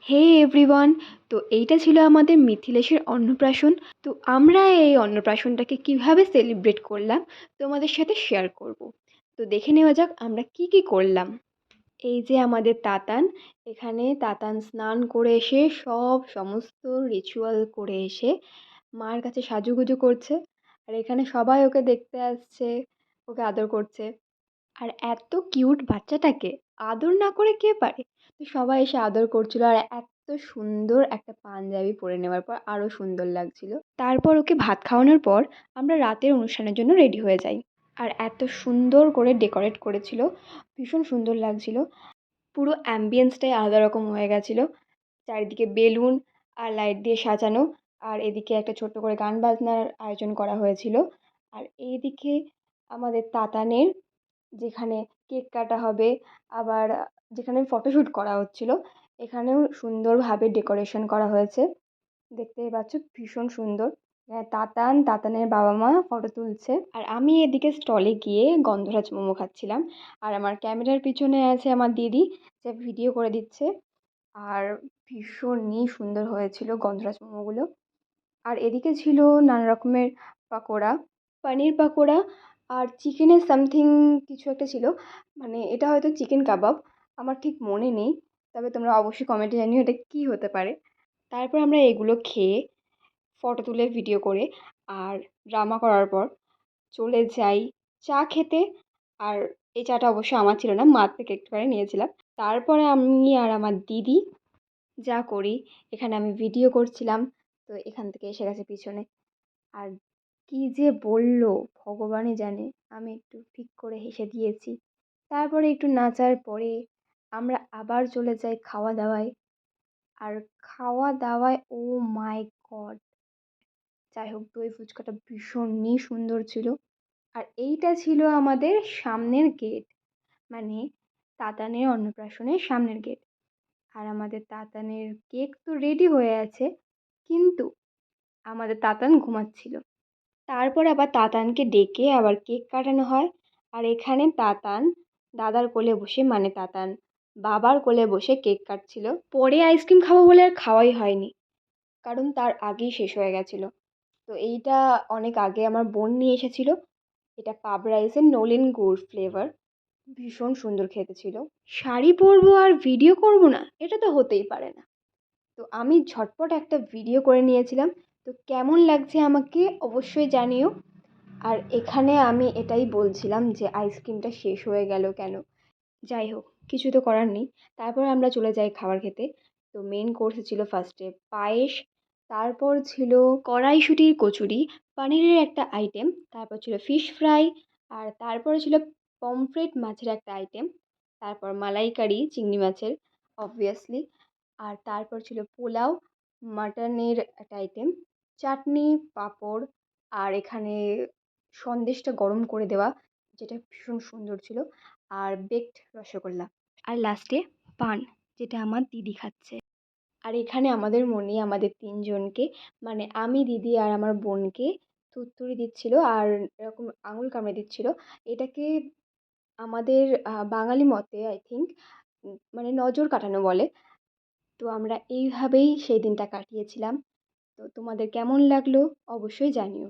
হে everyone. তো এইটা ছিল আমাদের মিথিলেশের অন্নপ্রাশন। তো আমরা এই অন্নপ্রাশনটাকে কিভাবে সেলিব্রেট করলাম তোমাদের সাথে শেয়ার করব। তো দেখে নেওয়া যাক আমরা কি কি করলাম। এই যে আমাদের তাতান, এখানে তাতান স্নান করে এসে সমস্ত রিচুয়াল করে এসে মার কাছে সাজুগুজু করছে। আর এখানে সবাই ওকে দেখতে আসছে, ওকে আদর করছে। আর এত কিউট বাচ্চাটাকে আদর না করে কে পারে? তো সবাই এসে আদর করছিল, আর এত সুন্দর একটা পাঞ্জাবি পরে নেওয়ার পর আরও সুন্দর লাগছিল। তারপর ওকে ভাত খাওয়ানোর পর আমরা রাতের অনুষ্ঠানের জন্য রেডি হয়ে যাই। আর এত সুন্দর করে ডেকোরেট করেছিল, ভীষণ সুন্দর লাগছিল। পুরো অ্যাম্বিয়েন্সটাই আলাদা রকম হয়ে গেছিলো। চারিদিকে বেলুন আর লাইট দিয়ে সাজানো। আর এদিকে একটা ছোট্ট করে গান বাজনার আয়োজন করা হয়েছিল। আর এইদিকে আমাদের তাতানের, যেখানে কেক কাটা হবে, আবার যেখানে ফটোশ্যুট করা হচ্ছিল, এখানেও সুন্দরভাবে ডেকোরেশন করা হয়েছে। দেখতেই পাচ্ছ ভীষণ সুন্দর। তাতান, তাতানের বাবা মা ফটো তুলছে, আর আমি এদিকে স্টলে গিয়ে গন্ধরাজ মোমো খাচ্ছিলাম। আর আমার ক্যামেরার পিছনে আছে আমার দিদি, যে ভিডিও করে দিচ্ছে। আর ভীষণই সুন্দর হয়েছিল গন্ধরাজ মোমোগুলো। আর এদিকে ছিল নানা রকমের পাকোড়া, পনির পাকোড়া আর চিকেনের সামথিং কিছু একটা ছিল। মানে এটা হয়তো চিকেন কাবাব, আমার ঠিক মনে নেই। তবে তোমরা অবশ্যই কমেন্টে জানিও এটা কী হতে পারে। তারপর আমরা এগুলো খেয়ে ফটো তুলে ভিডিও করে আর ড্রামা করার পর চলে যাই চা খেতে। আর এই চাটা অবশ্য আমার ছিল না, মার থেকে একটুখানি নিয়েছিলাম। তারপরে আমি আর আমার দিদি যা করি, এখানে আমি ভিডিও করছিলাম, তো এখান থেকে এসে গেছে পিছনে। আর কি যে বললো ভগবানই জানে, আমি একটু ঠিক করে হেসে দিয়েছি। তারপরে একটু নাচার পরে আমরা আবার চলে যাই খাওয়া দাওয়ায়। আর খাওয়া দাওয়ায় ও মাই গড, যাই হোক দই ফুচকাটা ভীষণই সুন্দর ছিল। আর এইটা ছিল আমাদের সামনের গেট, মানে তাতানের অন্নপ্রাশনের সামনের গেট। আর আমাদের তাতানের কেক তো রেডি হয়ে আছে, কিন্তু আমাদের তাতান ঘুমাচ্ছিল। তারপর আবার তাতানকে ডেকে আবার কেক কাটানো হয়। আর এখানে তাতান দাদার কোলে বসে, মানে তাতান বাবার কোলে বসে কেক কাটছিল। পরে আইসক্রিম খাবো বলে আর খাওয়াই হয়নি, কারণ তার আগেই শেষ হয়ে গেছিলো। তো এইটা অনেক আগে আমার বোন নিয়ে এসেছিল। এটা পাব রাইসের নলেন গুড় ফ্লেভার, ভীষণ সুন্দর খেতে ছিল। শাড়ি পরবো আর ভিডিও করব না, এটা তো হতেই পারে না। তো আমি ঝটপট একটা ভিডিও করে নিয়েছিলাম। তো কেমন লাগছে আমাকে অবশ্যই জানিও। আর এখানে আমি এটাই বলছিলাম যে আইসক্রিমটা শেষ হয়ে গেল কেন। যাই হোক, কিছু তো করার নেই। তারপর আমরা চলে যাই খাবার খেতে। তো মেন কোর্সে ছিল ফার্স্টে পায়েস, তারপর ছিল কড়াইশুঁটির কচুরি, পনিরের একটা আইটেম, তারপর ছিল ফিশ ফ্রাই, আর তারপরে ছিল পমফ্রেট মাছের একটা আইটেম, তারপর মালাইকারি চিংড়ি মাছের অবভিয়াসলি, আর তারপর ছিল পোলাও, মাটনের একটা আইটেম, চাটনি, পাঁপড়, আর এখানে সন্দেশটা গরম করে দেওয়া, যেটা ভীষণ সুন্দর ছিল, আর বেকড রসগোল্লা, আর লাস্টে পান, যেটা আমার দিদি খাচ্ছে। আর এখানে আমাদের মনি আমাদের তিনজনকে, মানে আমি, দিদি আর আমার বোনকে থুতথুড়ি দিচ্ছিল আর এরকম আঙুল কামড়ে দিচ্ছিল। এটাকে আমাদের বাঙালি মতে আই থিঙ্ক মানে নজর কাটানো বলে। তো আমরা এইভাবেই সেই দিনটা কাটিয়েছিলাম। তো তোমাদের কেমন লাগলো অবশ্যই জানিও।